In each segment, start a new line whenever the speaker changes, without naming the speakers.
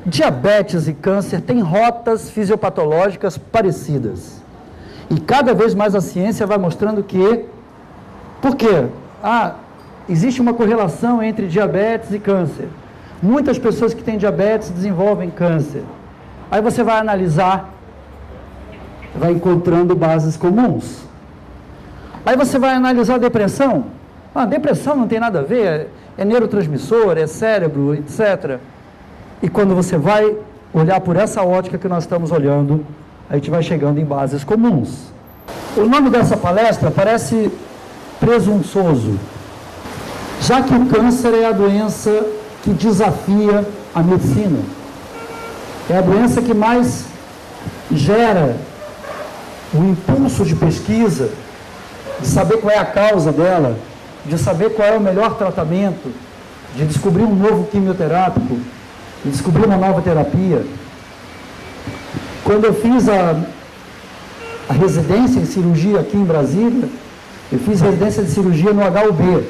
Diabetes e câncer têm rotas fisiopatológicas parecidas. E cada vez mais a ciência vai mostrando que... Por quê? Existe uma correlação entre diabetes e câncer. Muitas pessoas que têm diabetes desenvolvem câncer. Aí você vai analisar, vai encontrando bases comuns. Aí você vai analisar a depressão. Depressão não tem nada a ver, é neurotransmissor, é cérebro, etc. E quando você vai olhar por essa ótica que nós estamos olhando, a gente vai chegando em bases comuns. O nome dessa palestra parece presunçoso, já que o câncer é a doença que desafia a medicina. É a doença que mais gera o impulso de pesquisa, de saber qual é a causa dela, de saber qual é o melhor tratamento, de descobrir um novo quimioterápico, de descobrir uma nova terapia. Quando eu fiz a residência em cirurgia aqui em Brasília, eu fiz residência de cirurgia no HUB,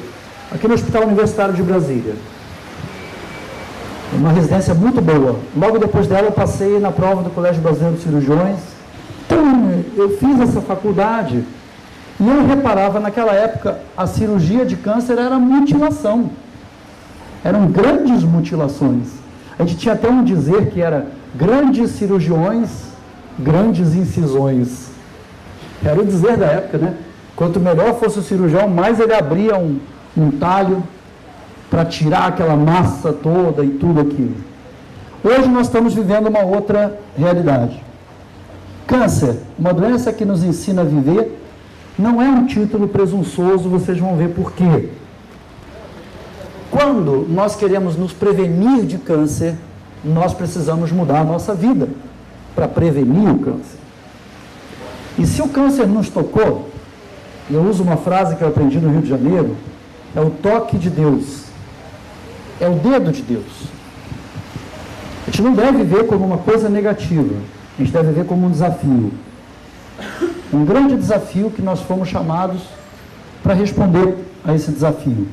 aqui no Hospital Universitário de Brasília. Uma residência muito boa. Logo depois dela eu passei na prova do Colégio Brasileiro de Cirurgiões. Então, eu fiz essa faculdade e eu reparava naquela época a cirurgia de câncer era mutilação. Eram grandes mutilações. A gente tinha até um dizer que era grandes cirurgiões, grandes incisões. Era o dizer da época, né? Quanto melhor fosse o cirurgião, mais ele abria um talho para tirar aquela massa toda e tudo aquilo. Hoje nós estamos vivendo uma outra realidade. Câncer, uma doença que nos ensina a viver, não é um título presunçoso, vocês vão ver por quê. Quando nós queremos nos prevenir de câncer, nós precisamos mudar a nossa vida para prevenir o câncer. E se o câncer nos tocou, eu uso uma frase que eu aprendi no Rio de Janeiro, é o toque de Deus. É o dedo de Deus. A gente não deve ver como uma coisa negativa, a gente deve ver como um desafio. Um grande desafio que nós fomos chamados para responder a esse desafio.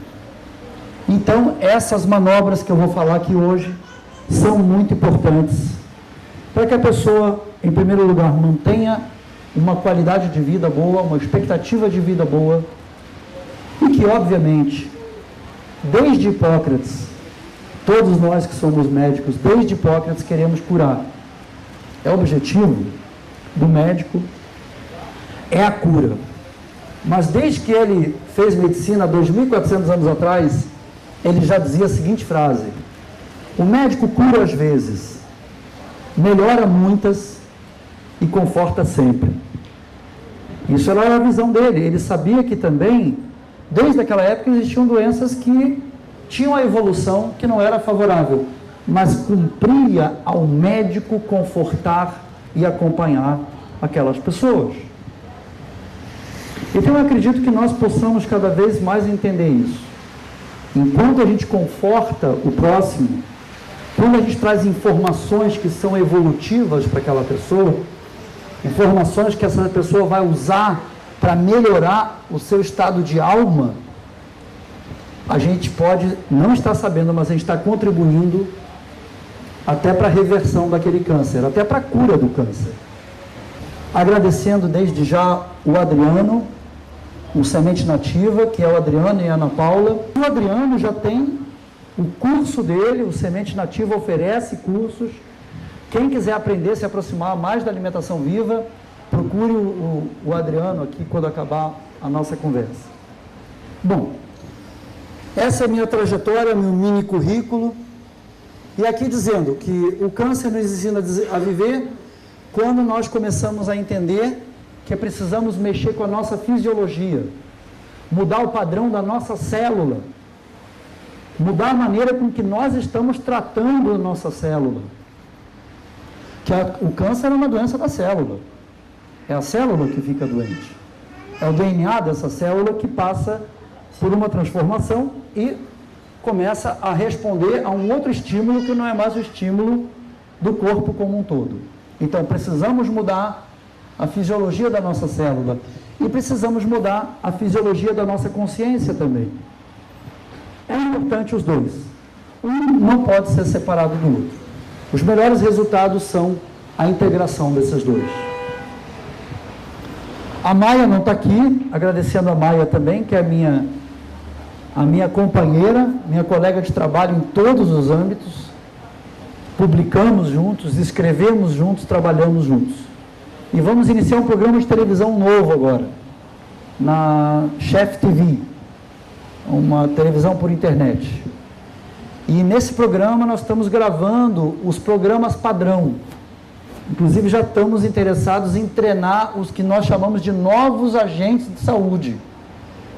Então, essas manobras que eu vou falar aqui hoje são muito importantes para que a pessoa, em primeiro lugar, mantenha uma qualidade de vida boa, uma expectativa de vida boa, e que, obviamente, desde Hipócrates, todos nós que somos médicos, desde Hipócrates, queremos curar. É o objetivo do médico, é a cura. Mas desde que ele fez medicina há 2.400 anos atrás, ele já dizia a seguinte frase: o médico cura às vezes, melhora muitas e conforta sempre. Isso era a visão dele. Ele sabia que também, desde aquela época, existiam doenças que tinham a evolução que não era favorável, mas cumpria ao médico confortar e acompanhar aquelas pessoas. Então eu acredito que nós possamos cada vez mais entender isso. Enquanto a gente conforta o próximo, quando a gente traz informações que são evolutivas para aquela pessoa, informações que essa pessoa vai usar para melhorar o seu estado de alma, a gente pode não estar sabendo, mas a gente está contribuindo até para a reversão daquele câncer, até para a cura do câncer. Agradecendo desde já o Adriano, o Semente Nativa, que é o Adriano e a Ana Paula. O Adriano já tem o curso dele, o Semente Nativa oferece cursos. Quem quiser aprender, se aproximar mais da alimentação viva, procure o Adriano aqui quando acabar a nossa conversa. Bom, essa é a minha trajetória, meu mini currículo. E aqui dizendo que o câncer nos ensina a viver quando nós começamos a entender que precisamos mexer com a nossa fisiologia, mudar o padrão da nossa célula, mudar a maneira com que nós estamos tratando a nossa célula. Que o câncer é uma doença da célula. É a célula que fica doente. É o DNA dessa célula que passa por uma transformação e começa a responder a um outro estímulo que não é mais o estímulo do corpo como um todo. Então, precisamos mudar a fisiologia da nossa célula e precisamos mudar a fisiologia da nossa consciência também. É importante os dois. Um não pode ser separado do outro. Os melhores resultados são a integração desses dois. A Maia não está aqui, agradecendo a Maia também, que é a minha companheira, minha colega de trabalho em todos os âmbitos. Publicamos juntos, escrevemos juntos, trabalhamos juntos. E vamos iniciar um programa de televisão novo agora, na Chef TV, uma televisão por internet. E nesse programa nós estamos gravando os programas padrão. Inclusive já estamos interessados em treinar os que nós chamamos de novos agentes de saúde.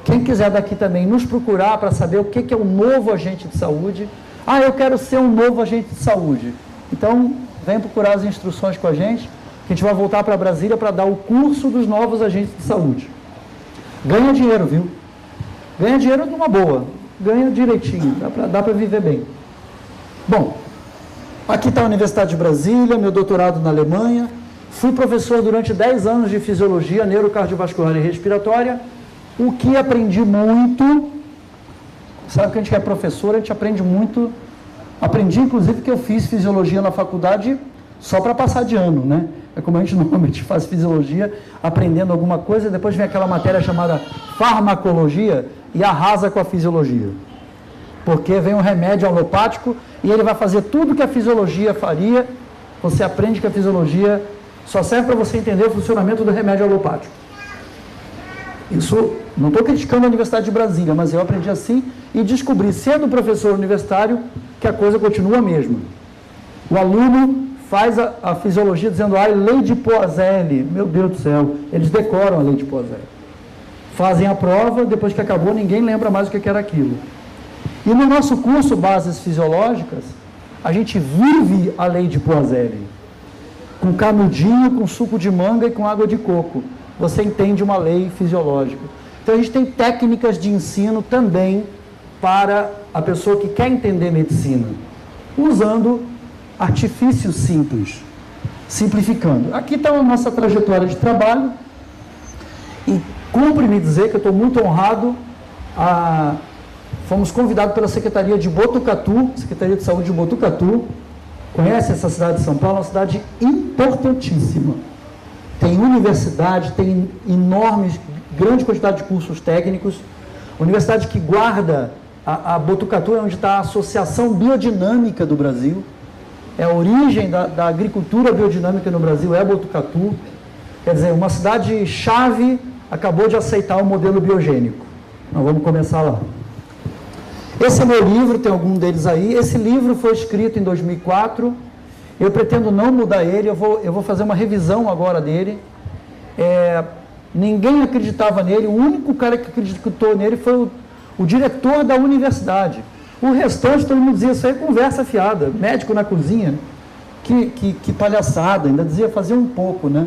Quem quiser daqui também nos procurar para saber o que é um novo agente de saúde. Ah, eu quero ser um novo agente de saúde. Então, vem procurar as instruções com a gente, que a gente vai voltar para Brasília para dar o curso dos novos agentes de saúde. Ganha dinheiro, viu? Ganha dinheiro numa boa. Ganha direitinho, dá para viver bem. Bom, aqui está a Universidade de Brasília, meu doutorado na Alemanha. Fui professor durante 10 anos de fisiologia neurocardiovascular e respiratória. O que aprendi muito, sabe que a gente que é professor, a gente aprende muito. Aprendi, inclusive, que eu fiz fisiologia na faculdade só para passar de ano, né? É como a gente normalmente faz fisiologia, aprendendo alguma coisa, e depois vem aquela matéria chamada farmacologia e arrasa com a fisiologia. Porque vem um remédio alopático e ele vai fazer tudo que a fisiologia faria. Você aprende que a fisiologia só serve para você entender o funcionamento do remédio alopático. Isso, não estou criticando a Universidade de Brasília, mas eu aprendi assim e descobri, sendo professor universitário, que a coisa continua a mesma. O aluno faz a fisiologia dizendo, lei de Poiseuille, meu Deus do céu, eles decoram a lei de Poiseuille. Fazem a prova, depois que acabou, ninguém lembra mais o que era aquilo. E no nosso curso Bases Fisiológicas, a gente vive a lei de Poiseuille. Com canudinho, com suco de manga e com água de coco. Você entende uma lei fisiológica. Então a gente tem técnicas de ensino também para a pessoa que quer entender medicina, usando artifícios simples, simplificando. Aqui está a nossa trajetória de trabalho e cumpre-me dizer que eu estou muito honrado. Fomos convidados pela Secretaria de Botucatu, Secretaria de Saúde de Botucatu. Conhece essa cidade de São Paulo? É uma cidade importantíssima. Tem universidade, tem grande quantidade de cursos técnicos. Universidade que guarda, a Botucatu é onde está a Associação Biodinâmica do Brasil. É a origem da agricultura biodinâmica no Brasil, é Botucatu. Quer dizer, uma cidade chave acabou de aceitar o modelo biogênico. Nós vamos começar lá. Esse é meu livro, tem algum deles aí. Esse livro foi escrito em 2004. Eu pretendo não mudar ele, eu vou fazer uma revisão agora dele. Ninguém acreditava nele, o único cara que acreditou nele foi o diretor da universidade. O restante, todo mundo dizia, isso aí é conversa fiada, médico na cozinha, que palhaçada, ainda dizia fazer um pouco, né?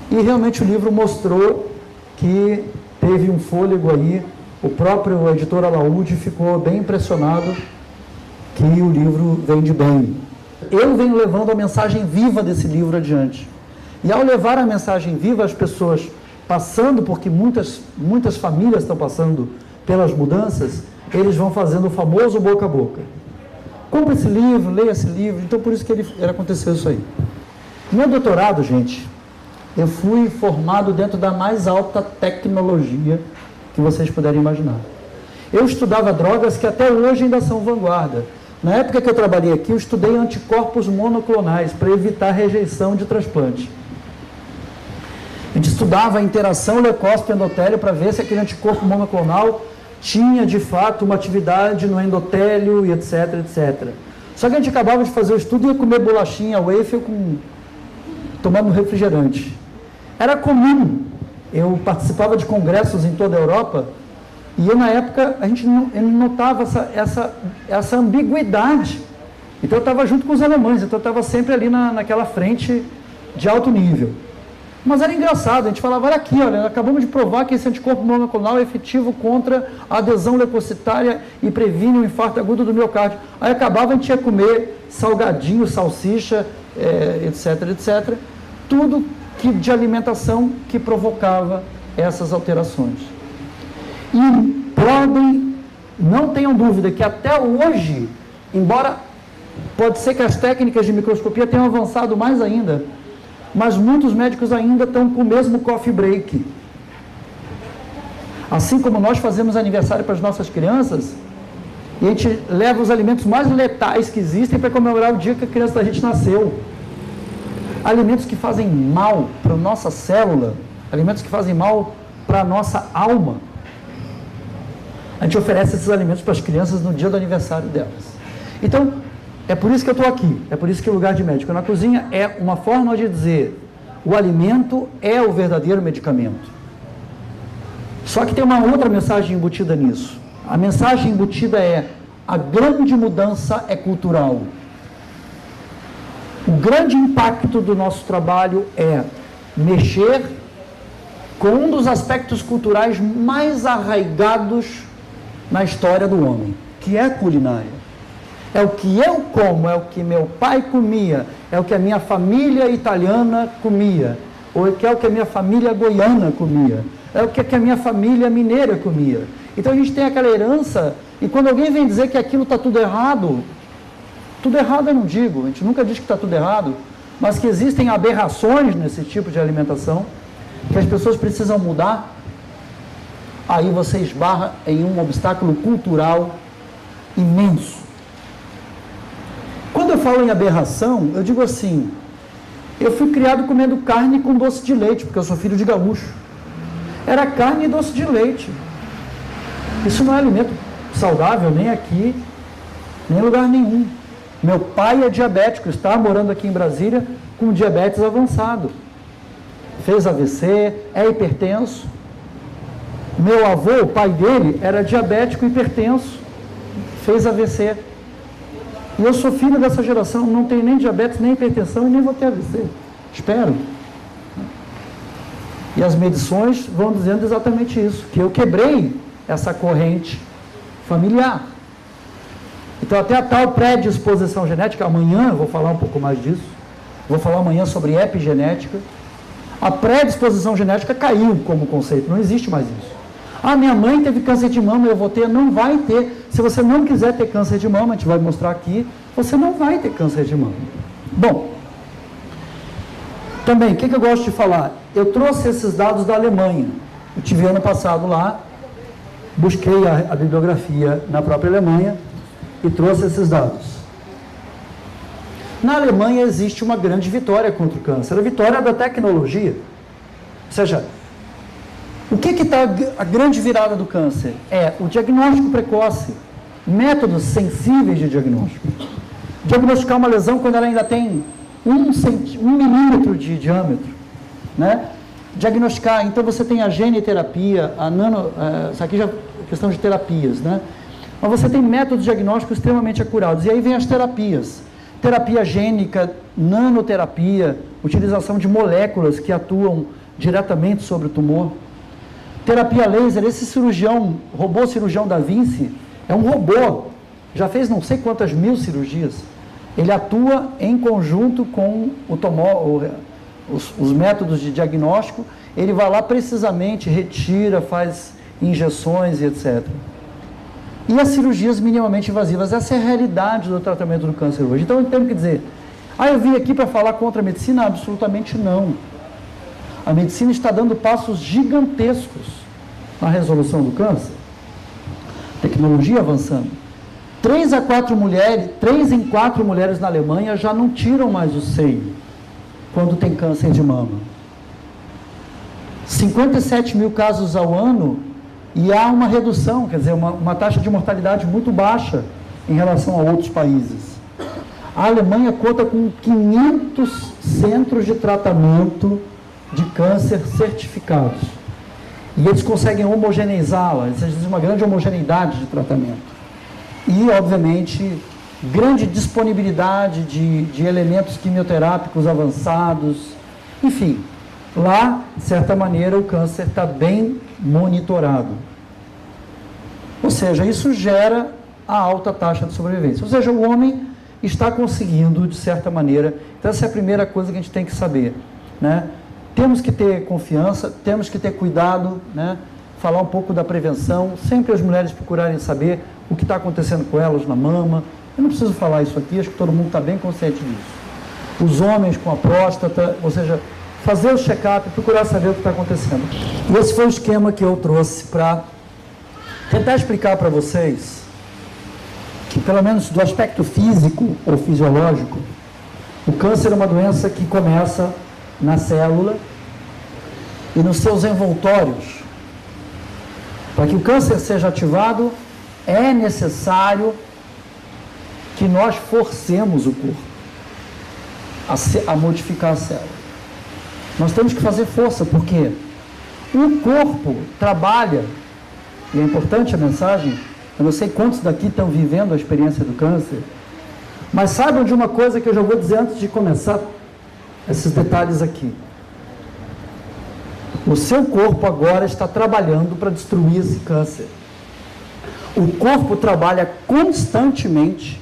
E realmente o livro mostrou que teve um fôlego aí, o próprio editor Alaúde ficou bem impressionado que o livro vende bem. Eu venho levando a mensagem viva desse livro adiante. E ao levar a mensagem viva, as pessoas passando, porque muitas famílias estão passando pelas mudanças, eles vão fazendo o famoso boca a boca. Compre esse livro, leia esse livro. Então, por isso que aconteceu isso aí. Meu doutorado, gente, eu fui formado dentro da mais alta tecnologia que vocês puderem imaginar. Eu estudava drogas que até hoje ainda são vanguarda. Na época que eu trabalhei aqui, eu estudei anticorpos monoclonais para evitar rejeição de transplante. A gente estudava a interação leucócito-endotélio para ver se aquele anticorpo monoclonal tinha, de fato, uma atividade no endotélio e etc, etc. Só que a gente acabava de fazer o estudo e ia comer bolachinha, wafer, tomando refrigerante. Era comum. Eu participava de congressos em toda a Europa e eu, na época, a gente notava essa ambiguidade. Então, eu estava junto com os alemães, então eu estava sempre ali naquela frente de alto nível. Mas era engraçado, a gente falava, olha aqui, olha, acabamos de provar que esse anticorpo monoclonal é efetivo contra a adesão leucocitária e previne o infarto agudo do miocárdio. Aí acabava, a gente ia comer salgadinho, salsicha, etc, etc. Tudo de alimentação que provocava essas alterações. E podem, não tenham dúvida que até hoje, embora Pode ser que as técnicas de microscopia tenham avançado mais ainda, mas muitos médicos ainda estão com o mesmo coffee break. Assim como nós fazemos aniversário para as nossas crianças, e a gente leva os alimentos mais letais que existem para comemorar o dia que a criança da gente nasceu. Alimentos que fazem mal para a nossa célula, alimentos que fazem mal para a nossa alma. A gente oferece esses alimentos para as crianças no dia do aniversário delas. Então, é por isso que eu estou aqui, é por isso que o lugar de médico na cozinha é uma forma de dizer: o alimento é o verdadeiro medicamento. Só que tem uma outra mensagem embutida nisso. A mensagem embutida é: a grande mudança é cultural. O grande impacto do nosso trabalho é mexer com um dos aspectos culturais mais arraigados na história do homem, que é a culinária. É o que eu como, é o que meu pai comia, é o que a minha família italiana comia, ou é o que a minha família goiana comia, é o que a minha família mineira comia. Então a gente tem aquela herança, e quando alguém vem dizer que aquilo está tudo errado eu não digo, a gente nunca diz que está tudo errado, mas que existem aberrações nesse tipo de alimentação, que as pessoas precisam mudar, aí você esbarra em um obstáculo cultural imenso. Quando eu falo em aberração, eu digo assim: eu fui criado comendo carne com doce de leite, porque eu sou filho de gaúcho. Era carne e doce de leite. Isso não é alimento saudável, nem aqui, nem em lugar nenhum. Meu pai é diabético, está morando aqui em Brasília com diabetes avançado. Fez AVC, é hipertenso. Meu avô, o pai dele, era diabético e hipertenso. Fez AVC. E eu sou filho dessa geração, não tenho nem diabetes, nem hipertensão e nem vou ter AVC. Espero. E as medições vão dizendo exatamente isso, que eu quebrei essa corrente familiar. Então, até a tal predisposição genética, amanhã eu vou falar um pouco mais disso, vou falar amanhã sobre epigenética. A predisposição genética caiu como conceito, não existe mais isso. Ah, minha mãe teve câncer de mama, eu vou ter. Não vai ter. Se você não quiser ter câncer de mama, a gente vai mostrar aqui, você não vai ter câncer de mama. Bom, também, o que eu gosto de falar? Eu trouxe esses dados da Alemanha. Eu tive ano passado lá, busquei a bibliografia na própria Alemanha e trouxe esses dados. Na Alemanha existe uma grande vitória contra o câncer, a vitória da tecnologia. Ou seja, o que está a grande virada do câncer? É o diagnóstico precoce, métodos sensíveis de diagnóstico. Diagnosticar uma lesão quando ela ainda tem 1 milímetro de diâmetro, né? Diagnosticar, então você tem a geniterapia, isso aqui já é questão de terapias, né? Mas você tem métodos diagnósticos extremamente acurados, e aí vem as terapias. Terapia gênica, nanoterapia, utilização de moléculas que atuam diretamente sobre o tumor. Terapia laser, esse cirurgião, robô cirurgião Da Vinci, é um robô, já fez não sei quantas mil cirurgias. Ele atua em conjunto com os métodos de diagnóstico, ele vai lá precisamente, retira, faz injeções e etc. E as cirurgias minimamente invasivas, essa é a realidade do tratamento do câncer hoje. Então eu tenho que dizer, eu vim aqui para falar contra a medicina? Absolutamente não. A medicina está dando passos gigantescos na resolução do câncer. Tecnologia avançando. 3 em 4 mulheres na Alemanha já não tiram mais o seio quando tem câncer de mama. 57 mil casos ao ano e há uma redução, quer dizer, uma taxa de mortalidade muito baixa em relação a outros países. A Alemanha conta com 500 centros de tratamento de câncer certificados. E eles conseguem homogeneizá-la, existe uma grande homogeneidade de tratamento. E, obviamente, grande disponibilidade de elementos quimioterápicos avançados. Enfim, lá, de certa maneira, o câncer está bem monitorado. Ou seja, isso gera a alta taxa de sobrevivência. Ou seja, o homem está conseguindo, de certa maneira. Então, essa é a primeira coisa que a gente tem que saber, né? Temos que ter confiança, temos que ter cuidado, né? Falar um pouco da prevenção, sempre as mulheres procurarem saber o que está acontecendo com elas na mama, Eu não preciso falar isso aqui, acho que todo mundo está bem consciente disso. Os homens com a próstata, ou seja, fazer o check-up, procurar saber o que está acontecendo. E esse foi o esquema que eu trouxe para tentar explicar para vocês que, pelo menos do aspecto físico ou fisiológico, o câncer é uma doença que começa na célula e nos seus envoltórios. Para que o câncer seja ativado, é necessário que nós forcemos o corpo a modificar a célula. Nós temos que fazer força, porque o corpo trabalha, e é importante a mensagem, eu não sei quantos daqui estão vivendo a experiência do câncer, mas saibam de uma coisa que eu já vou dizer antes de começar esses detalhes aqui. O seu corpo agora está trabalhando para destruir esse câncer. O corpo trabalha constantemente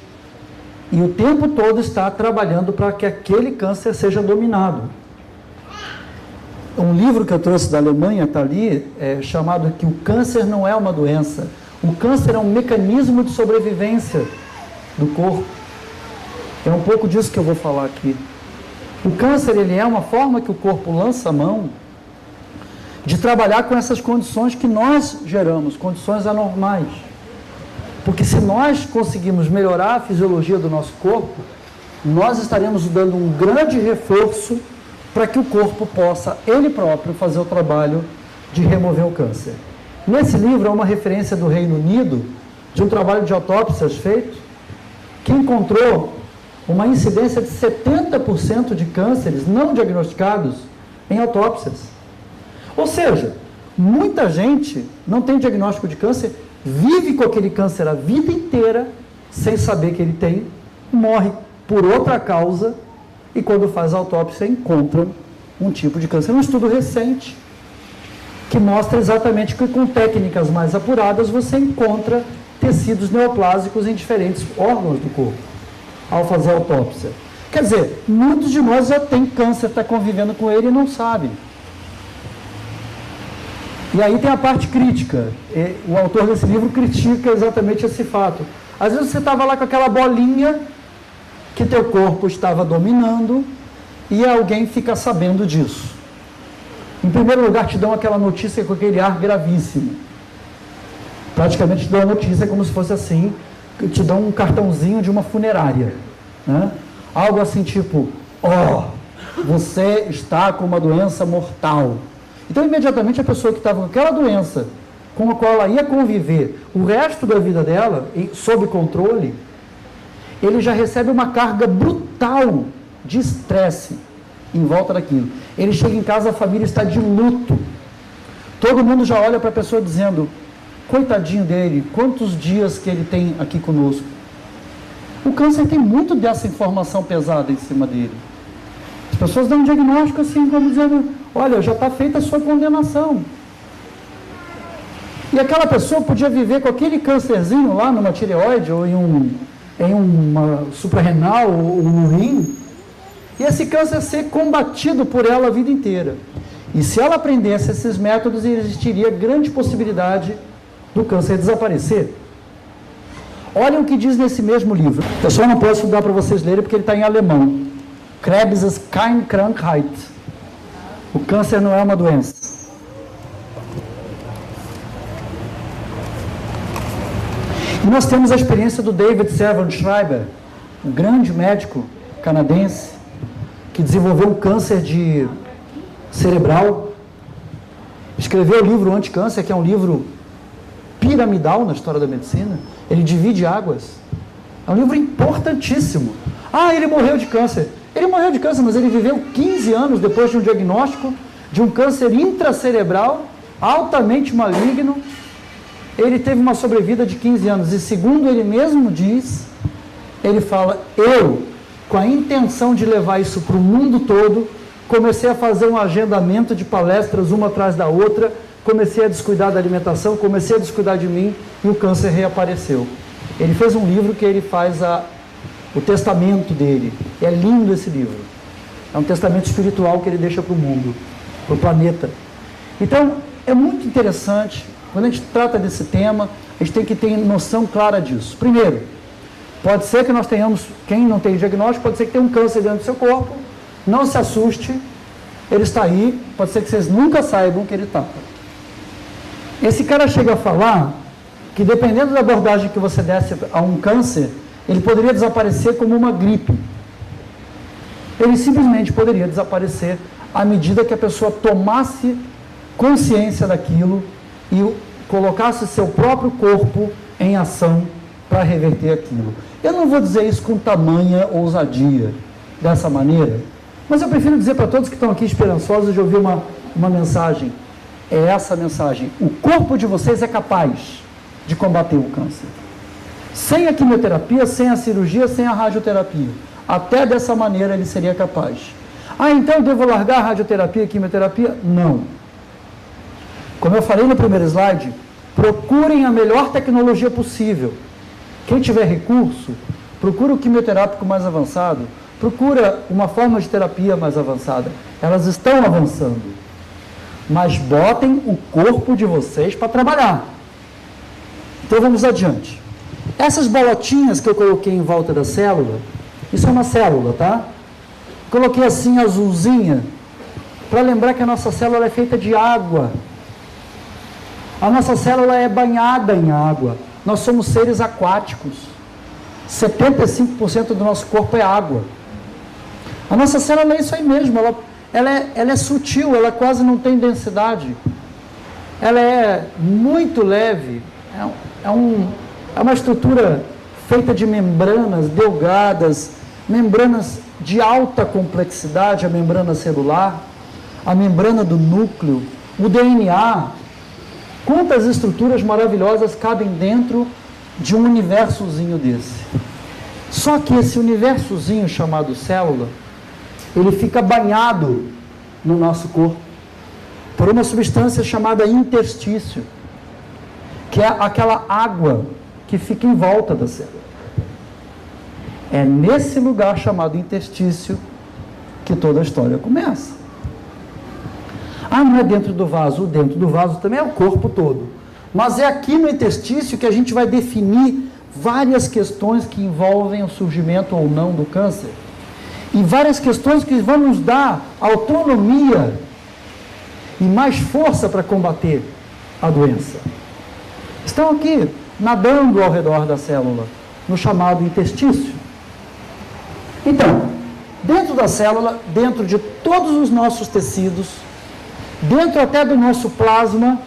e o tempo todo está trabalhando para que aquele câncer seja dominado. Um livro que eu trouxe da Alemanha, está ali, chamado que o câncer não é uma doença. O câncer é um mecanismo de sobrevivência do corpo. É um pouco disso que eu vou falar aqui. O câncer, ele é uma forma que o corpo lança a mão de trabalhar com essas condições que nós geramos, condições anormais. Porque se nós conseguirmos melhorar a fisiologia do nosso corpo, nós estaremos dando um grande reforço para que o corpo possa, ele próprio, fazer o trabalho de remover o câncer. Nesse livro há uma referência do Reino Unido, de um trabalho de autópsias feito, que encontrou uma incidência de 70% de cânceres não diagnosticados em autópsias. Ou seja, muita gente não tem diagnóstico de câncer, vive com aquele câncer a vida inteira, sem saber que ele tem, morre por outra causa, e quando faz a autópsia encontra um tipo de câncer. Um estudo recente que mostra exatamente que com técnicas mais apuradas você encontra tecidos neoplásicos em diferentes órgãos do corpo ao fazer a autópsia. Quer dizer, muitos de nós já têm câncer, está convivendo com ele e não sabe. E aí tem a parte crítica. O autor desse livro critica exatamente esse fato. Às vezes você estava lá com aquela bolinha que teu corpo estava dominando e alguém fica sabendo disso. Em primeiro lugar, te dão aquela notícia com aquele ar gravíssimo. Praticamente te dão a notícia como se fosse assim, te dão um cartãozinho de uma funerária, né? Algo assim tipo, você está com uma doença mortal. Então, imediatamente, a pessoa que estava com aquela doença, com a qual ela ia conviver o resto da vida dela, sob controle, ele já recebe uma carga brutal de estresse em volta daquilo. Ele chega em casa, a família está de luto. Todo mundo já olha para a pessoa dizendo, coitadinho dele, quantos dias que ele tem aqui conosco. O câncer tem muito dessa informação pesada em cima dele. As pessoas dão um diagnóstico assim, como dizendo, olha, já está feita a sua condenação. E aquela pessoa podia viver com aquele câncerzinho lá numa tireoide ou em uma suprarrenal ou no rim, e esse câncer ser combatido por ela a vida inteira. E se ela aprendesse esses métodos, existiria grande possibilidade do câncer desaparecer. Olhem o que diz nesse mesmo livro. Eu só não posso dar para vocês lerem porque ele está em alemão. Krebs ist keine Krankheit. O câncer não é uma doença. E nós temos a experiência do David Servan Schreiber, um grande médico canadense, que desenvolveu um câncer cerebral, escreveu o livro Anticâncer, que é um livro piramidal na história da medicina. Ele divide águas. É um livro importantíssimo. Ele morreu de câncer. Ele morreu de câncer, mas ele viveu 15 anos depois de um diagnóstico de um câncer intracerebral, altamente maligno. Ele teve uma sobrevida de 15 anos. E segundo ele mesmo diz, ele fala, com a intenção de levar isso para o mundo todo, comecei a fazer um agendamento de palestras uma atrás da outra, comecei a descuidar da alimentação, comecei a descuidar de mim e o câncer reapareceu. Ele fez um livro que ele faz o testamento dele. É lindo esse livro. É um testamento espiritual que ele deixa para o mundo, para o planeta. Então, é muito interessante, quando a gente trata desse tema, a gente tem que ter noção clara disso. Primeiro, Pode ser que nós tenhamos, quem não tem diagnóstico, pode ser que tenha um câncer dentro do seu corpo, não se assuste, ele está aí, pode ser que vocês nunca saibam que ele está. Esse cara chega a falar que dependendo da abordagem que você desse a um câncer, ele poderia desaparecer como uma gripe. Ele simplesmente poderia desaparecer à medida que a pessoa tomasse consciência daquilo e colocasse seu próprio corpo em ação para reverter aquilo. Eu não vou dizer isso com tamanha ousadia, dessa maneira, mas eu prefiro dizer para todos que estão aqui esperançosos de ouvir uma mensagem. É essa mensagem. O corpo de vocês é capaz de combater o câncer. Sem a quimioterapia, sem a cirurgia, sem a radioterapia. Até dessa maneira ele seria capaz. Ah, então eu devo largar a radioterapia e a quimioterapia? Não. Como eu falei no primeiro slide, procurem a melhor tecnologia possível. Quem tiver recurso, procura o quimioterápico mais avançado, procura uma forma de terapia mais avançada. Elas estão avançando. Mas botem o corpo de vocês para trabalhar. Então vamos adiante. Essas bolotinhas que eu coloquei em volta da célula, isso é uma célula, tá? Coloquei assim azulzinha, para lembrar que a nossa célula é feita de água. A nossa célula é banhada em água. Nós somos seres aquáticos. 75% do nosso corpo é água. A nossa célula é isso aí mesmo, ela é sutil, ela quase não tem densidade. Ela é muito leve, é uma estrutura feita de membranas delgadas, membranas de alta complexidade, a membrana celular, a membrana do núcleo, o DNA. Quantas estruturas maravilhosas cabem dentro de um universozinho desse? Só que esse universozinho chamado célula, ele fica banhado no nosso corpo por uma substância chamada interstício, que é aquela água que fica em volta da célula. É nesse lugar chamado interstício que toda a história começa. Ah, não é dentro do vaso. Dentro do vaso também é o corpo todo. Mas é aqui no interstício que a gente vai definir várias questões que envolvem o surgimento ou não do câncer. E várias questões que vão nos dar autonomia e mais força para combater a doença. Estão aqui, nadando ao redor da célula, no chamado interstício. Então, dentro da célula, dentro de todos os nossos tecidos, dentro até do nosso plasma,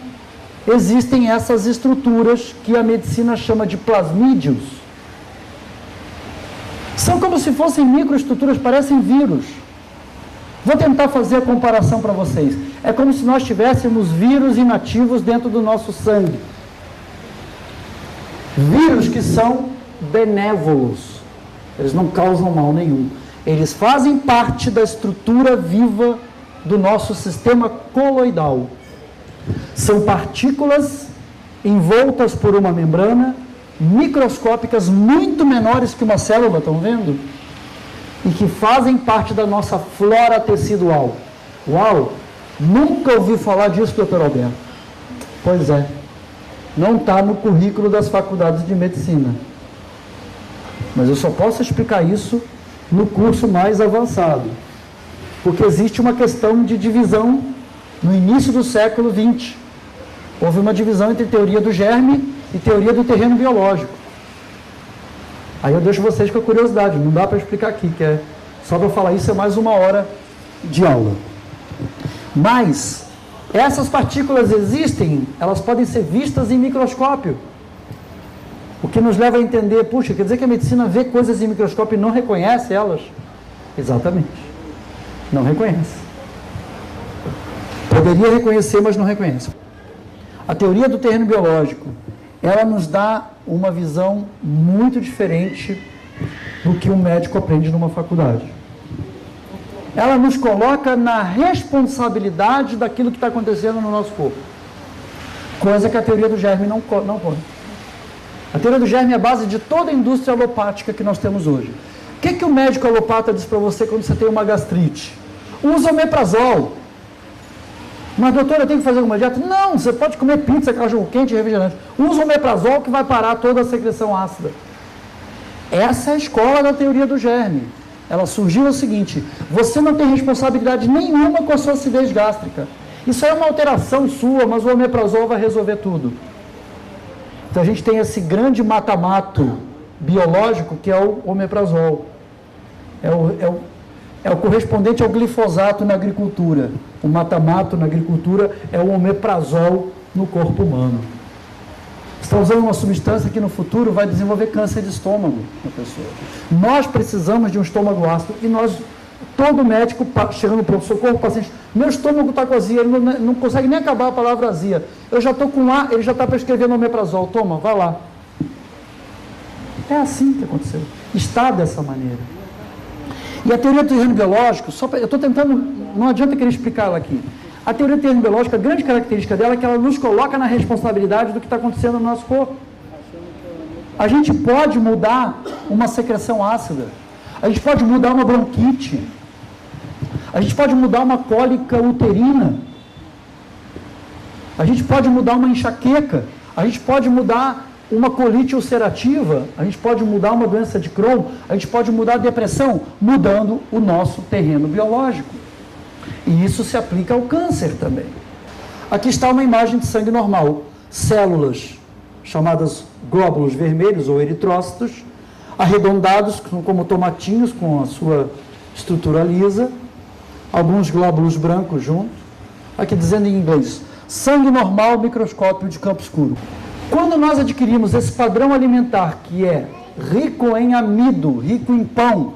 existem essas estruturas que a medicina chama de plasmídeos. São como se fossem microestruturas, parecem vírus. Vou tentar fazer a comparação para vocês. É como se nós tivéssemos vírus inativos dentro do nosso sangue. Vírus que são benévolos. Eles não causam mal nenhum. Eles fazem parte da estrutura viva do nosso sistema coloidal. São partículas envoltas por uma membrana, microscópicas, muito menores que uma célula, estão vendo? E que fazem parte da nossa flora tecidual. Uau! Nunca ouvi falar disso, doutor Alberto. Pois é. Não está no currículo das faculdades de medicina. Mas eu só posso explicar isso no curso mais avançado. Porque existe uma questão de divisão no início do século XX. Houve uma divisão entre teoria do germe e teoria do terreno biológico. Aí eu deixo vocês com a curiosidade, não dá para explicar aqui, que é só para falar isso é mais 1 hora de aula. Mas essas partículas existem, elas podem ser vistas em microscópio. O que nos leva a entender, puxa, quer dizer que a medicina vê coisas em microscópio e não reconhece elas? Exatamente. Não reconhece. Poderia reconhecer, mas não reconhece. A teoria do terreno biológico, ela nos dá uma visão muito diferente do que um médico aprende numa faculdade. Ela nos coloca na responsabilidade daquilo que está acontecendo no nosso corpo. Coisa que a teoria do germe não pode. A teoria do germe é a base de toda a indústria alopática que nós temos hoje. O que o médico alopata diz para você quando você tem uma gastrite? Usa omeprazol. Mas, doutor, eu tenho que fazer alguma dieta? Não, você pode comer pizza, cachorro quente e refrigerante. Usa o omeprazol que vai parar toda a secreção ácida. Essa é a escola da teoria do germe. Ela surgiu o seguinte: você não tem responsabilidade nenhuma com a sua acidez gástrica. Isso é uma alteração sua, mas o omeprazol vai resolver tudo. Então a gente tem esse grande mata-mato biológico que é o omeprazol. É o correspondente ao glifosato na agricultura. O mata-mato na agricultura é o omeprazol no corpo humano. Você está usando uma substância que no futuro vai desenvolver câncer de estômago na pessoa. Nós precisamos de um estômago ácido e todo médico chegando para o socorro, o paciente, meu estômago está com azia, ele não consegue nem acabar a palavra azia. Eu já estou com A, ele já está prescrevendo omeprazol, toma, vai lá. É assim que aconteceu. Está dessa maneira. E a teoria do terreno biológico, eu estou tentando, não adianta querer explicar ela aqui. A teoria do terreno biológico, a grande característica dela é que ela nos coloca na responsabilidade do que está acontecendo no nosso corpo. A gente pode mudar uma secreção ácida, a gente pode mudar uma bronquite, a gente pode mudar uma cólica uterina, a gente pode mudar uma enxaqueca, a gente pode mudar uma colite ulcerativa, a gente pode mudar uma doença de Crohn, a gente pode mudar a depressão, mudando o nosso terreno biológico. E isso se aplica ao câncer também. Aqui está uma imagem de sangue normal. Células chamadas glóbulos vermelhos ou eritrócitos, arredondados como tomatinhos com a sua estrutura lisa, alguns glóbulos brancos junto. Aqui dizendo em inglês, sangue normal, microscópio de campo escuro. Quando nós adquirimos esse padrão alimentar que é rico em amido, rico em pão,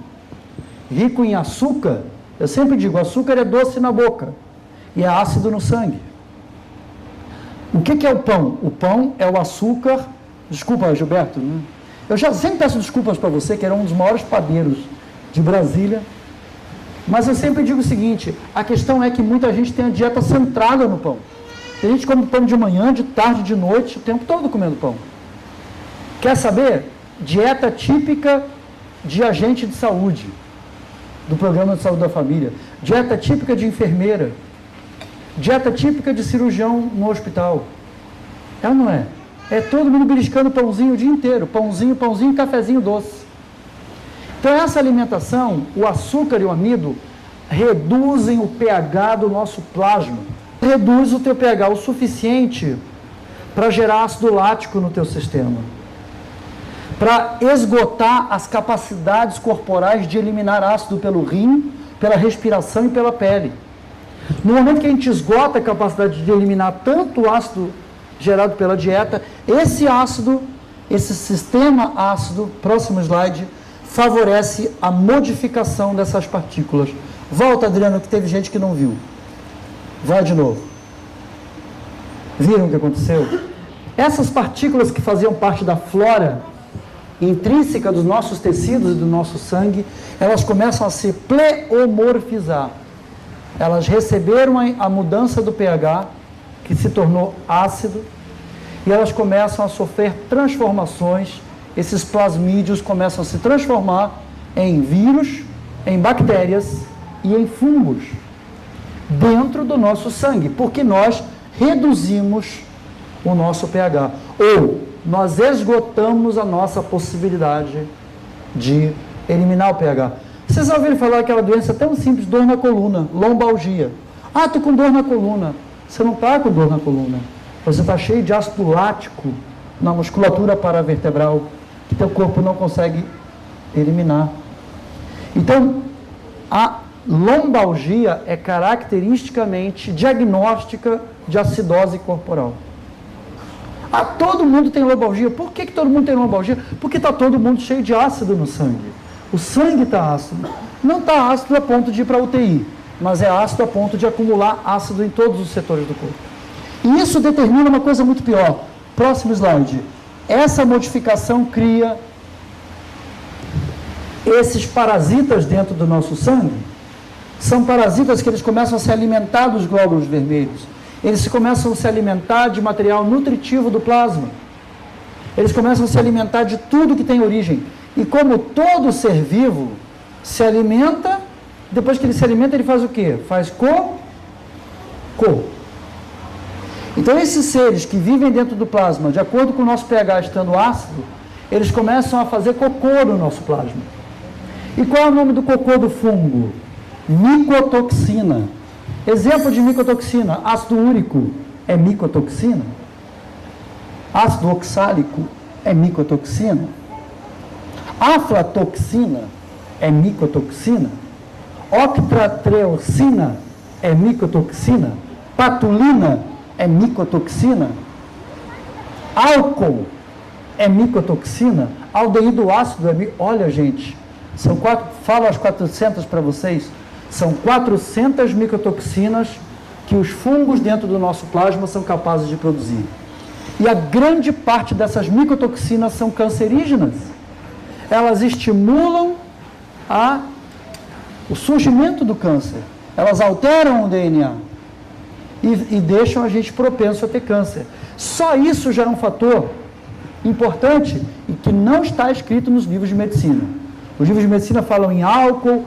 rico em açúcar, eu sempre digo, açúcar é doce na boca e é ácido no sangue. O que é o pão? O pão é o açúcar... Desculpa, Gilberto, né? Eu já sempre peço desculpas para você, que era um dos maiores padeiros de Brasília, mas eu sempre digo o seguinte, a questão é que muita gente tem a dieta centrada no pão. Tem gente que come pão de manhã, de tarde, de noite, o tempo todo comendo pão. Quer saber? Dieta típica de agente de saúde, do Programa de Saúde da Família. Dieta típica de enfermeira. Dieta típica de cirurgião no hospital. É ou não é? É todo mundo beliscando pãozinho o dia inteiro. Pãozinho, pãozinho, cafezinho doce. Então essa alimentação, o açúcar e o amido, reduzem o pH do nosso plasma. Reduz o teu pH o suficiente para gerar ácido lático no teu sistema. Para esgotar as capacidades corporais de eliminar ácido pelo rim, pela respiração e pela pele. No momento que a gente esgota a capacidade de eliminar tanto ácido gerado pela dieta, esse ácido, esse sistema ácido, próximo slide, favorece a modificação dessas partículas. Volta, Adriano, que teve gente que não viu. Vai de novo. Viram o que aconteceu? Essas partículas que faziam parte da flora intrínseca dos nossos tecidos e do nosso sangue, elas começam a se pleomorfizar. Elas receberam a mudança do pH, que se tornou ácido, e elas começam a sofrer transformações. Esses plasmídeos começam a se transformar em vírus, em bactérias e em fungos dentro do nosso sangue, porque nós reduzimos o nosso pH, ou nós esgotamos a nossa possibilidade de eliminar o pH. Vocês já ouviram falar daquela doença tão simples, dor na coluna, lombalgia. Ah, estou com dor na coluna. Você não está com dor na coluna. Você está cheio de ácido lático na musculatura paravertebral, que teu corpo não consegue eliminar. Então, a lombalgia é caracteristicamente diagnóstica de acidose corporal. Ah, todo mundo tem lombalgia. Por que todo mundo tem lombalgia? Porque está todo mundo cheio de ácido no sangue. O sangue está ácido. Não está ácido a ponto de ir para a UTI, mas é ácido a ponto de acumular ácido em todos os setores do corpo. E isso determina uma coisa muito pior. Próximo slide. Essa modificação cria esses parasitas dentro do nosso sangue. São parasitas que eles começam a se alimentar dos glóbulos vermelhos. Eles começam a se alimentar de material nutritivo do plasma. Eles começam a se alimentar de tudo que tem origem. E como todo ser vivo se alimenta, depois que ele se alimenta, ele faz o quê? Faz cocô. Então, esses seres que vivem dentro do plasma, de acordo com o nosso pH estando ácido, eles começam a fazer cocô no nosso plasma. E qual é o nome do cocô do fungo? Micotoxina. Exemplo de micotoxina: ácido úrico é micotoxina. Ácido oxálico é micotoxina. Aflatoxina é micotoxina. Octratreocina é micotoxina. Patulina é micotoxina. Álcool é micotoxina. Aldeído ácido é Olha, gente, falo as 400 para vocês, são 400 micotoxinas que os fungos dentro do nosso plasma são capazes de produzir. E a grande parte dessas micotoxinas são cancerígenas. Elas estimulam o surgimento do câncer. Elas alteram o DNA e deixam a gente propenso a ter câncer. Só isso já é um fator importante e que não está escrito nos livros de medicina. Os livros de medicina falam em álcool,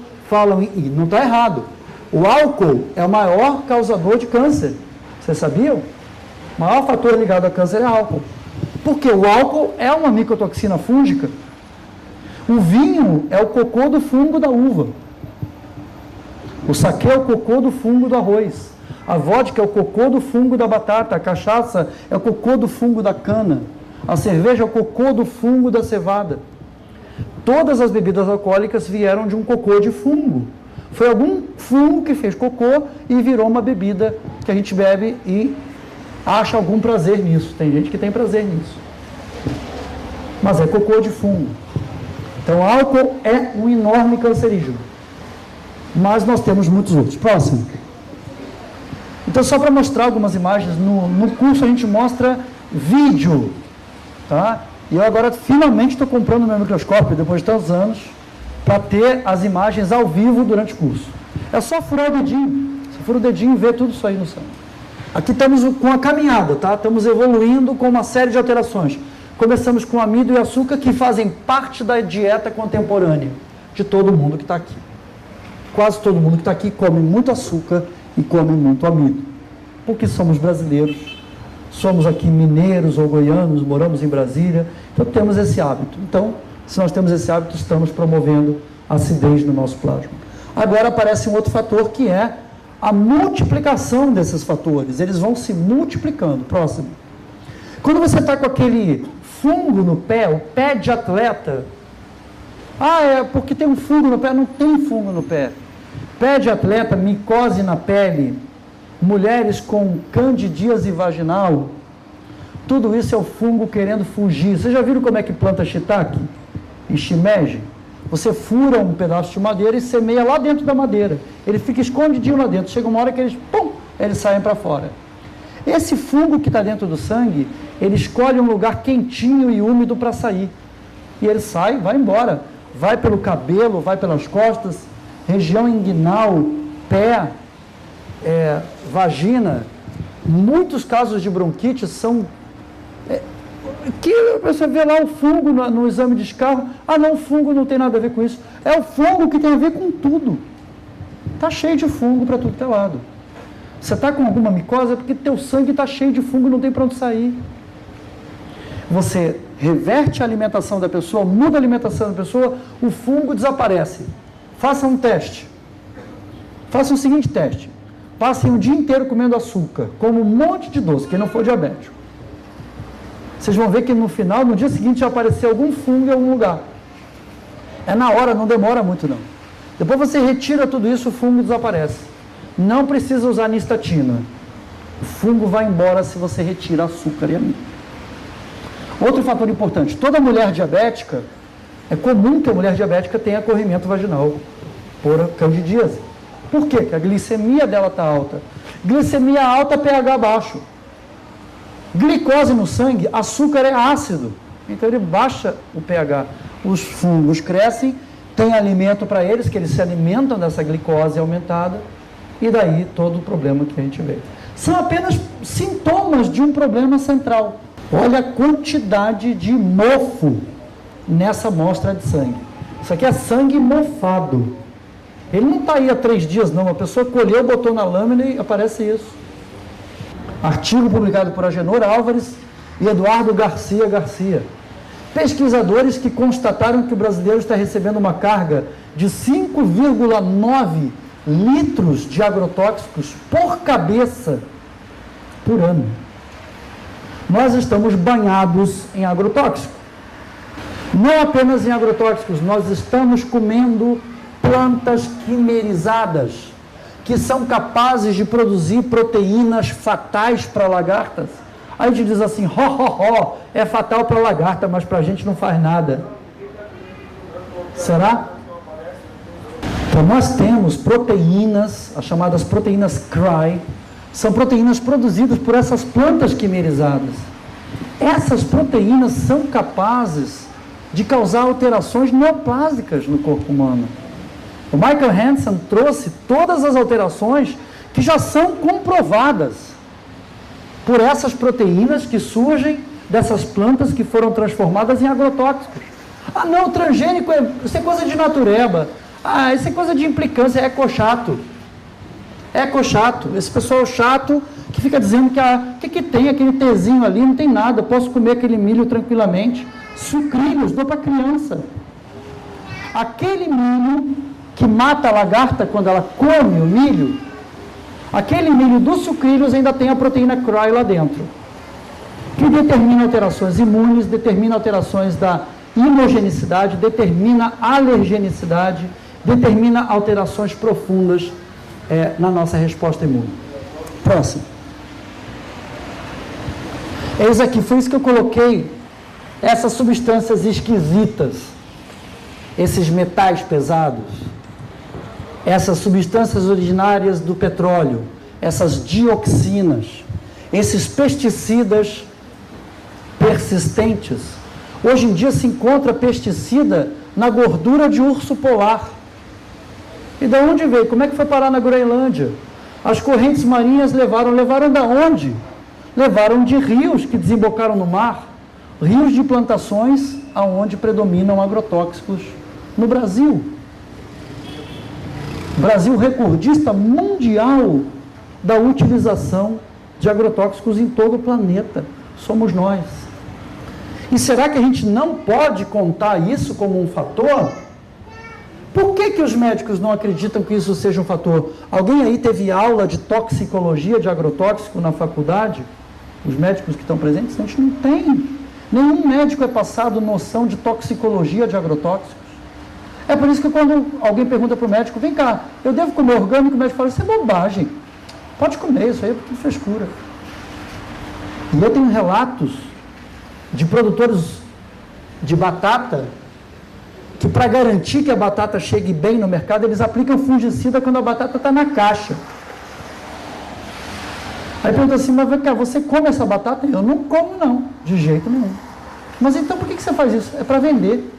e não está errado. O álcool é o maior causador de câncer. Vocês sabiam? O maior fator ligado a câncer é álcool. Porque o álcool é uma micotoxina fúngica. O vinho é o cocô do fungo da uva. O saquê é o cocô do fungo do arroz. A vodka é o cocô do fungo da batata. A cachaça é o cocô do fungo da cana. A cerveja é o cocô do fungo da cevada. Todas as bebidas alcoólicas vieram de um cocô de fungo. Foi algum fungo que fez cocô e virou uma bebida que a gente bebe e acha algum prazer nisso. Tem gente que tem prazer nisso. Mas é cocô de fungo. Então, álcool é um enorme cancerígeno. Mas nós temos muitos outros. Próximo. Então, só para mostrar algumas imagens, no curso a gente mostra vídeo, tá? E eu agora finalmente estou comprando meu microscópio, depois de tantos anos, para ter as imagens ao vivo durante o curso. É só furar o dedinho. Você fura o dedinho e vê tudo isso aí no sangue. Aqui estamos com a caminhada, tá? Estamos evoluindo com uma série de alterações. Começamos com amido e açúcar, que fazem parte da dieta contemporânea de todo mundo que está aqui. Quase todo mundo que está aqui come muito açúcar e come muito amido. Porque somos brasileiros, somos aqui mineiros ou goianos, moramos em Brasília, então temos esse hábito. Então, se nós temos esse hábito, estamos promovendo a acidez no nosso plasma. Agora aparece um outro fator, que é a multiplicação desses fatores. Eles vão se multiplicando. Próximo. Quando você está com aquele fungo no pé, o pé de atleta, é porque tem um fungo no pé. Não tem fungo no pé. Pé de atleta, micose na pele, mulheres com candidíase vaginal, tudo isso é o fungo querendo fugir. Vocês já viram como é que planta shiitake e shimeji? Você fura um pedaço de madeira e semeia lá dentro da madeira. Ele fica escondidinho lá dentro. Chega uma hora que eles saem para fora. Esse fungo que está dentro do sangue, ele escolhe um lugar quentinho e úmido para sair. E ele sai, vai embora. Vai pelo cabelo, vai pelas costas, região inguinal, pé, vagina. Muitos casos de bronquite são... que você vê lá o fungo no exame de escarro. Não, o fungo não tem nada a ver com isso. É o fungo que tem a ver com tudo. Está cheio de fungo para tudo que é lado. Você está com alguma micose, é porque teu sangue está cheio de fungo e não tem para onde sair. Você reverte a alimentação da pessoa, muda a alimentação da pessoa, o fungo desaparece. Faça um teste. Faça o seguinte teste. Passem o dia inteiro comendo açúcar, como um monte de doce, quem não for diabético. Vocês vão ver que no final, no dia seguinte, já apareceu algum fungo em algum lugar. É na hora, não demora muito não. Depois você retira tudo isso, o fungo desaparece. Não precisa usar nistatina. O fungo vai embora se você retira açúcar e amido. Outro fator importante, toda mulher diabética, é comum que a mulher diabética tenha corrimento vaginal por candidíase. Por quê? Porque a glicemia dela está alta. Glicemia alta, pH baixo. Glicose no sangue, açúcar é ácido. Então ele baixa o pH. Os fungos crescem, tem alimento para eles, que eles se alimentam dessa glicose aumentada, e daí todo o problema que a gente vê. São apenas sintomas de um problema central. Olha a quantidade de mofo nessa amostra de sangue. Isso aqui é sangue mofado. Ele não está aí há 3 dias, não. A pessoa colheu, botou na lâmina e aparece isso. Artigo publicado por Agenor Álvares e Eduardo Garcia. Pesquisadores que constataram que o brasileiro está recebendo uma carga de 5,9 litros de agrotóxicos por cabeça por ano. Nós estamos banhados em agrotóxico. Não apenas em agrotóxicos, nós estamos comendo plantas quimerizadas, que são capazes de produzir proteínas fatais para lagartas. Aí a gente diz assim, é fatal para a lagarta, mas para a gente não faz nada. Será? Então nós temos proteínas, as chamadas proteínas CRY, são proteínas produzidas por essas plantas quimerizadas. Essas proteínas são capazes de causar alterações neoplásicas no corpo humano. O Michael Hansen trouxe todas as alterações que já são comprovadas por essas proteínas que surgem dessas plantas que foram transformadas em agrotóxicos. Ah não, transgênico, isso é coisa de natureba. Ah, isso é coisa de implicância, é ecochato. É ecochato. Esse pessoal chato que fica dizendo que que tem aquele tezinho ali, não tem nada, posso comer aquele milho tranquilamente. Sucrilhos, dou para criança. Aquele milho que mata a lagarta quando ela come o milho, aquele milho dos sucrilhos ainda tem a proteína CRY lá dentro, que determina alterações imunes, determina alterações da imogenicidade, determina alergenicidade, determina alterações profundas na nossa resposta imune. Próximo. Eis aqui, foi isso que eu coloquei, essas substâncias esquisitas, esses metais pesados, essas substâncias originárias do petróleo, essas dioxinas, esses pesticidas persistentes. Hoje em dia se encontra pesticida na gordura de urso polar. E de onde veio? Como é que foi parar na Groenlândia? As correntes marinhas levaram da onde? Levaram de rios que desembocaram no mar, rios de plantações aonde predominam agrotóxicos no Brasil. Brasil recordista mundial da utilização de agrotóxicos em todo o planeta. Somos nós. E será que a gente não pode contar isso como um fator? Por que os médicos não acreditam que isso seja um fator? Alguém aí teve aula de toxicologia de agrotóxico na faculdade? Os médicos que estão presentes? A gente não tem. Nenhum médico é passado noção de toxicologia de agrotóxicos. É por isso que quando alguém pergunta para o médico, vem cá, eu devo comer orgânico? O médico fala, isso é bobagem. Pode comer, isso aí é tudo frescura. E eu tenho relatos de produtores de batata que, para garantir que a batata chegue bem no mercado, eles aplicam fungicida quando a batata está na caixa. Aí pergunta assim, mas vem cá, você come essa batata? Eu não como não, de jeito nenhum. Mas então por que você faz isso? É para vender.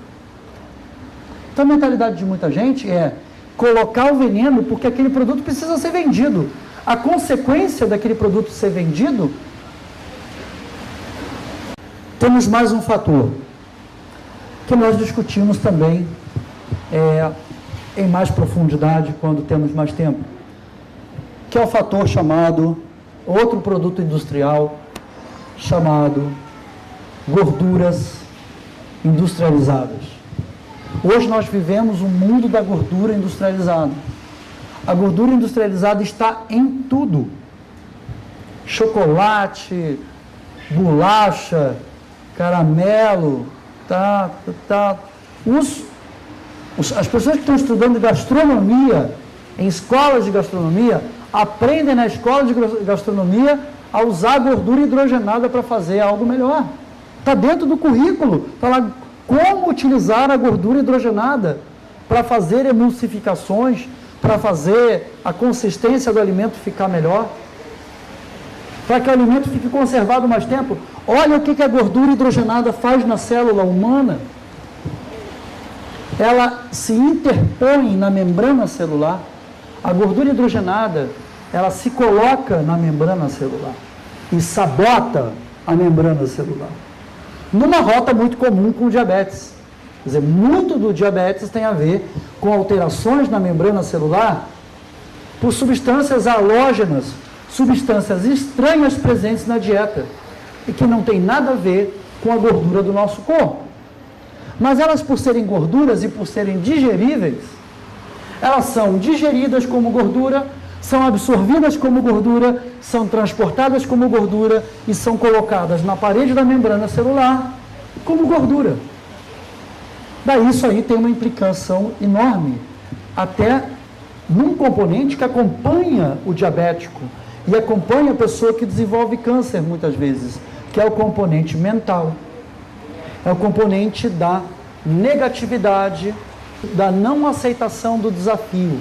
Então a mentalidade de muita gente é colocar o veneno porque aquele produto precisa ser vendido. A consequência daquele produto ser vendido, temos mais um fator que nós discutimos também em mais profundidade quando temos mais tempo, que é o fator chamado, outro produto industrial, chamado gorduras industrializadas. Hoje nós vivemos um mundo da gordura industrializada. A gordura industrializada está em tudo. Chocolate, bolacha, caramelo, as pessoas que estão estudando gastronomia, em escolas de gastronomia, aprendem na escola de gastronomia a usar gordura hidrogenada para fazer algo melhor. Está dentro do currículo, está lá como utilizar a gordura hidrogenada para fazer emulsificações, para fazer a consistência do alimento ficar melhor, para que o alimento fique conservado mais tempo. Olha o que a gordura hidrogenada faz na célula humana. Ela se interpõe na membrana celular. A gordura hidrogenada, ela se coloca na membrana celular e sabota a membrana celular. Numa rota muito comum com o diabetes. Quer dizer, muito do diabetes tem a ver com alterações na membrana celular por substâncias halógenas, substâncias estranhas presentes na dieta e que não tem nada a ver com a gordura do nosso corpo. Mas elas, por serem gorduras e por serem digeríveis, elas são digeridas como gordura, são absorvidas como gordura, são transportadas como gordura e são colocadas na parede da membrana celular como gordura. Daí isso aí tem uma implicação enorme, até num componente que acompanha o diabético e acompanha a pessoa que desenvolve câncer muitas vezes, que é o componente mental, é o componente da negatividade, da não aceitação do desafio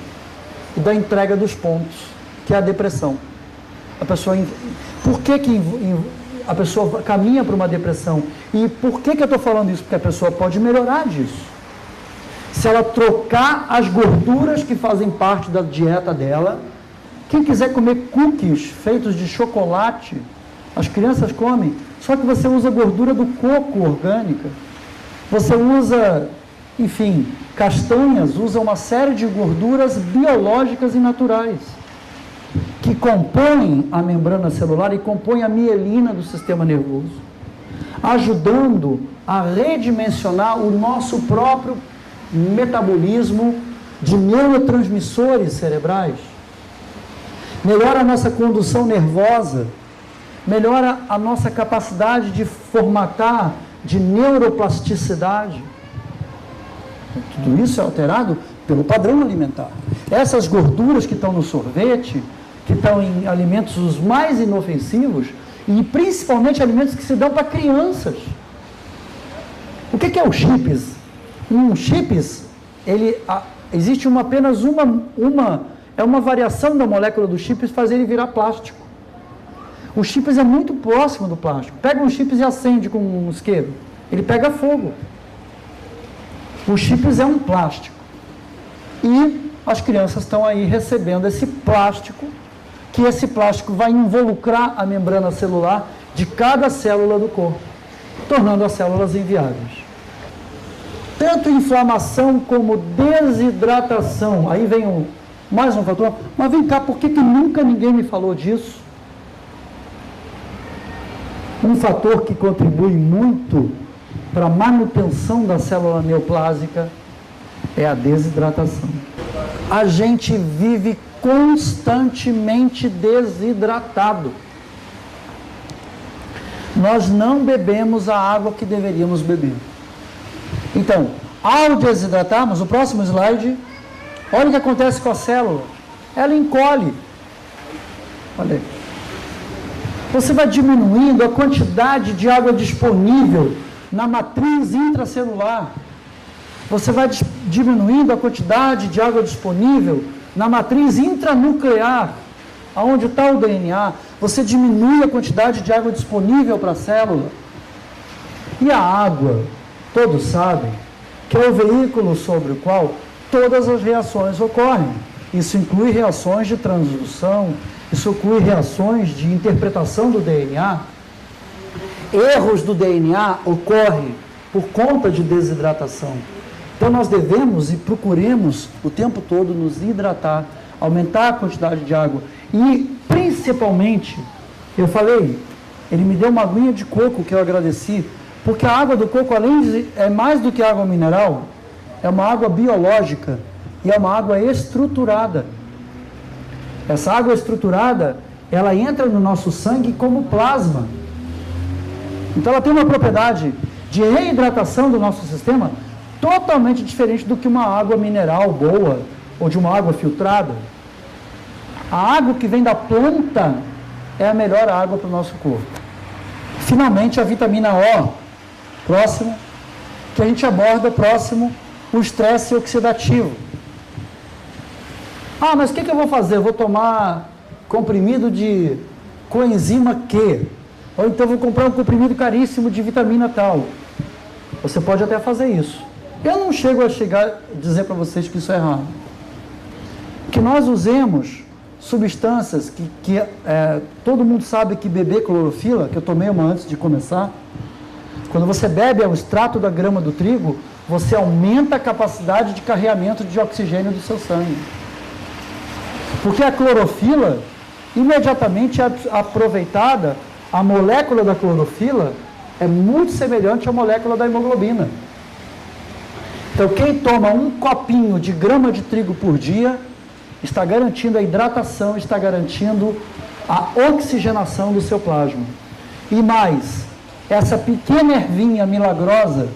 e da entrega dos pontos, que é a depressão. A pessoa, por que a pessoa caminha para uma depressão? E por que eu estou falando isso? Porque a pessoa pode melhorar disso. Se ela trocar as gorduras que fazem parte da dieta dela, quem quiser comer cookies feitos de chocolate, as crianças comem, só que você usa gordura do coco orgânica, você usa, enfim, castanhas, usa uma série de gorduras biológicas e naturais, que compõem a membrana celular e compõem a mielina do sistema nervoso, ajudando a redimensionar o nosso próprio metabolismo de neurotransmissores cerebrais, melhora a nossa condução nervosa, melhora a nossa capacidade de formatar, de neuroplasticidade. Tudo isso é alterado pelo padrão alimentar. Essas gorduras que estão no sorvete, que estão em alimentos os mais inofensivos, e principalmente alimentos que se dão para crianças. O que é o chips? Chips, existe apenas uma variação da molécula do chips fazer ele virar plástico. O chips é muito próximo do plástico. Pega um chips e acende com um isqueiro. Ele pega fogo. O chips é um plástico. E as crianças estão aí recebendo esse plástico, que esse plástico vai involucrar a membrana celular de cada célula do corpo, tornando as células inviáveis. Tanto inflamação como desidratação. Aí vem mais um fator. Mas vem cá, por que nunca ninguém me falou disso? Um fator que contribui muito para a manutenção da célula neoplásica é a desidratação. A gente vive constantemente desidratado. Nós não bebemos a água que deveríamos beber. Então, ao desidratarmos, o próximo slide, olha o que acontece com a célula. Ela encolhe. Olha aí. Você vai diminuindo a quantidade de água disponível na matriz intracelular. Você vai diminuindo a quantidade de água disponível na matriz intranuclear, aonde está o DNA. Você diminui a quantidade de água disponível para a célula. E a água, todos sabem, que é o veículo sobre o qual todas as reações ocorrem. Isso inclui reações de transdução, isso inclui reações de interpretação do DNA. Erros do DNA ocorrem por conta de desidratação. Então nós devemos e procuremos o tempo todo nos hidratar, aumentar a quantidade de água. E principalmente, eu falei, ele me deu uma aguinha de coco que eu agradeci, porque a água do coco, além de é mais do que água mineral, é uma água biológica e é uma água estruturada. Essa água estruturada, ela entra no nosso sangue como plasma. Então ela tem uma propriedade de reidratação do nosso sistema totalmente diferente do que uma água mineral boa ou de uma água filtrada. A água que vem da planta é a melhor água para o nosso corpo. Finalmente, a vitamina O, próximo, que a gente aborda próximo, o estresse oxidativo. Ah, mas o que eu vou fazer? Eu vou tomar comprimido de coenzima Q, ou então vou comprar um comprimido caríssimo de vitamina tal. Você pode até fazer isso. Eu não chego a dizer para vocês que isso é errado. Que nós usemos substâncias que todo mundo sabe que beber clorofila, que eu tomei uma antes de começar, quando você bebe o extrato da grama do trigo, você aumenta a capacidade de carreamento de oxigênio do seu sangue. Porque a clorofila, imediatamente é aproveitada, a molécula da clorofila é muito semelhante à molécula da hemoglobina. Então, quem toma um copinho de grama de trigo por dia, está garantindo a hidratação, está garantindo a oxigenação do seu plasma. E mais, essa pequena ervinha milagrosa,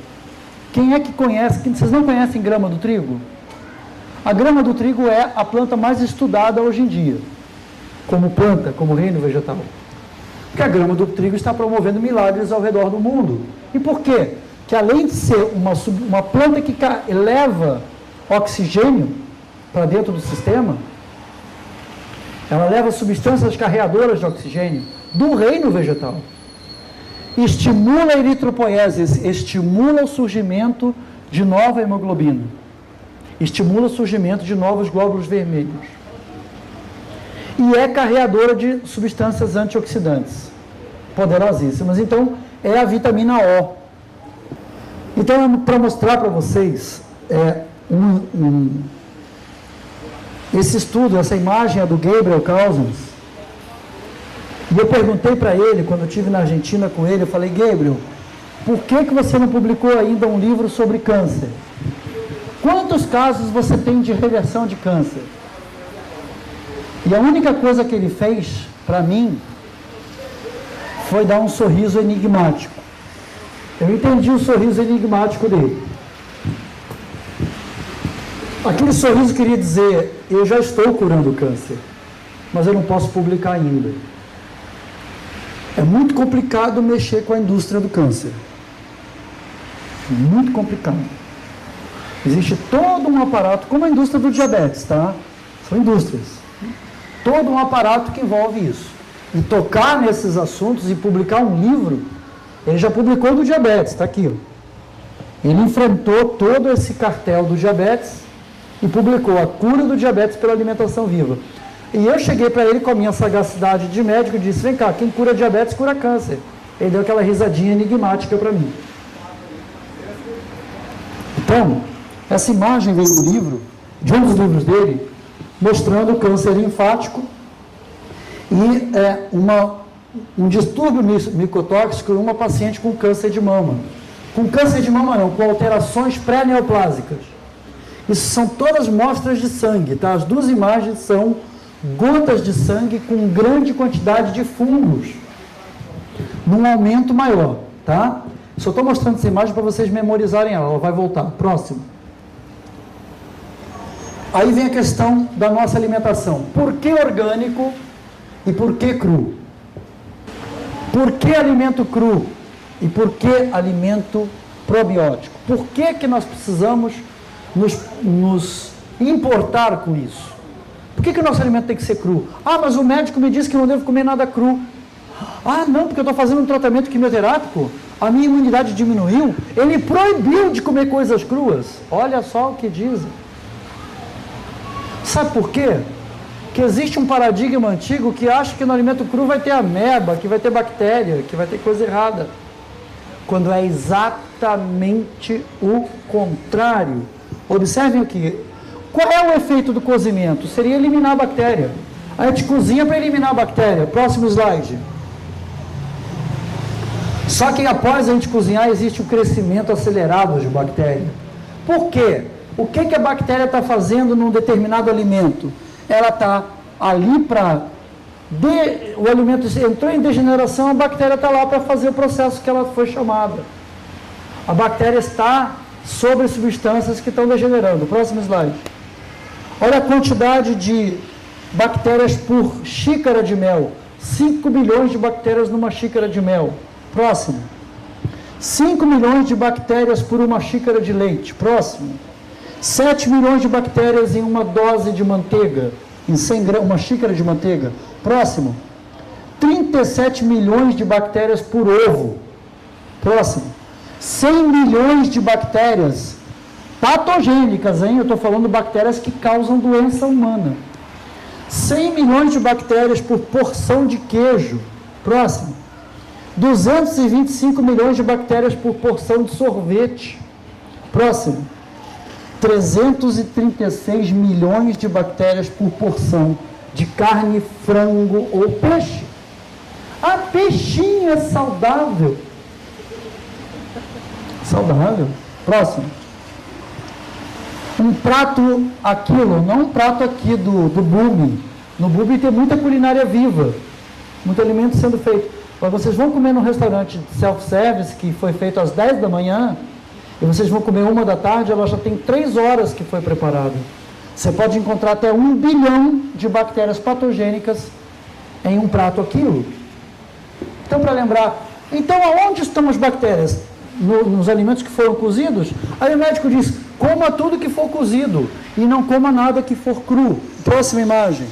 quem é que conhece? Vocês não conhecem grama do trigo? A grama do trigo é a planta mais estudada hoje em dia, como planta, como reino vegetal. Porque a grama do trigo está promovendo milagres ao redor do mundo. E por quê? Que além de ser uma planta que leva oxigênio para dentro do sistema, ela leva substâncias carreadoras de oxigênio do reino vegetal. Estimula a eritropoiesis, estimula o surgimento de nova hemoglobina, estimula o surgimento de novos glóbulos vermelhos. E é carreadora de substâncias antioxidantes, poderosíssimas. Então, é a vitamina O. Então, para mostrar para vocês, esse estudo, essa imagem é do Gabriel Cousens. E eu perguntei para ele, quando eu estive na Argentina com ele, eu falei, Gabriel, por que você não publicou ainda um livro sobre câncer? Quantos casos você tem de reversão de câncer? E a única coisa que ele fez, para mim, foi dar um sorriso enigmático. Eu entendi o sorriso enigmático dele. Aquele sorriso queria dizer, eu já estou curando o câncer, mas eu não posso publicar ainda. É muito complicado mexer com a indústria do câncer. Muito complicado. Existe todo um aparato, como a indústria do diabetes, tá? São indústrias. Todo um aparato que envolve isso. E tocar nesses assuntos e publicar um livro, ele já publicou do diabetes, está aqui. Ó. Ele enfrentou todo esse cartel do diabetes e publicou a cura do diabetes pela alimentação viva. E eu cheguei para ele com a minha sagacidade de médico e disse, vem cá, quem cura diabetes cura câncer. Ele deu aquela risadinha enigmática para mim. Então, essa imagem veio do livro, de um dos livros dele, mostrando o câncer linfático e um distúrbio micotóxico em uma paciente com câncer de mama. Com câncer de mama não, com alterações pré-neoplásicas. Isso são todas mostras de sangue, tá? As duas imagens são gotas de sangue com grande quantidade de fungos, num aumento maior, tá? Só estou mostrando essa imagem para vocês memorizarem ela vai voltar. Próximo. Aí vem a questão da nossa alimentação. Por que orgânico e por que cru? Por que alimento cru e por que alimento probiótico? Por que nós precisamos nos importar com isso? Por que o nosso alimento tem que ser cru? Ah, mas o médico me disse que não devo comer nada cru. Ah, não, porque eu estou fazendo um tratamento quimioterápico, a minha imunidade diminuiu, ele proibiu de comer coisas cruas. Olha só o que dizem. Sabe por quê? Que existe um paradigma antigo que acha que no alimento cru vai ter ameba, que vai ter bactéria, que vai ter coisa errada. Quando é exatamente o contrário. Observem aqui. Qual é o efeito do cozimento? Seria eliminar a bactéria. A gente cozinha para eliminar a bactéria. Próximo slide. Só que após a gente cozinhar, existe um crescimento acelerado de bactéria. Por quê? O que a bactéria está fazendo num determinado alimento? Ela está ali para... O alimento entrou em degeneração, a bactéria está lá para fazer o processo que ela foi chamada. A bactéria está sobre substâncias que estão degenerando. Próximo slide. Olha a quantidade de bactérias por xícara de mel. 5 milhões de bactérias numa xícara de mel. Próximo. 5 milhões de bactérias por uma xícara de leite. Próximo. 7 milhões de bactérias em uma dose de manteiga, em 100 gramas, uma xícara de manteiga. Próximo. 37 milhões de bactérias por ovo. Próximo. 100 milhões de bactérias patogênicas, hein? Eu estou falando bactérias que causam doença humana. 100 milhões de bactérias por porção de queijo. Próximo. 225 milhões de bactérias por porção de sorvete. Próximo. 336 milhões de bactérias por porção de carne, frango ou peixe. Ah, peixinho é saudável. Saudável. Próximo. um prato aquilo, não um prato aqui do Bumi. No Bumi tem muita culinária viva, muito alimento sendo feito. Mas vocês vão comer num restaurante self-service que foi feito às 10 da manhã, e vocês vão comer 1 da tarde, ela já tem 3 horas que foi preparada. Você pode encontrar até 1 bilhão de bactérias patogênicas em um prato aquilo. Então, para lembrar, então aonde estão as bactérias? Nos alimentos que foram cozidos? Aí o médico diz, coma tudo que for cozido e não coma nada que for cru. Próxima imagem.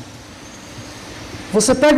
Você pega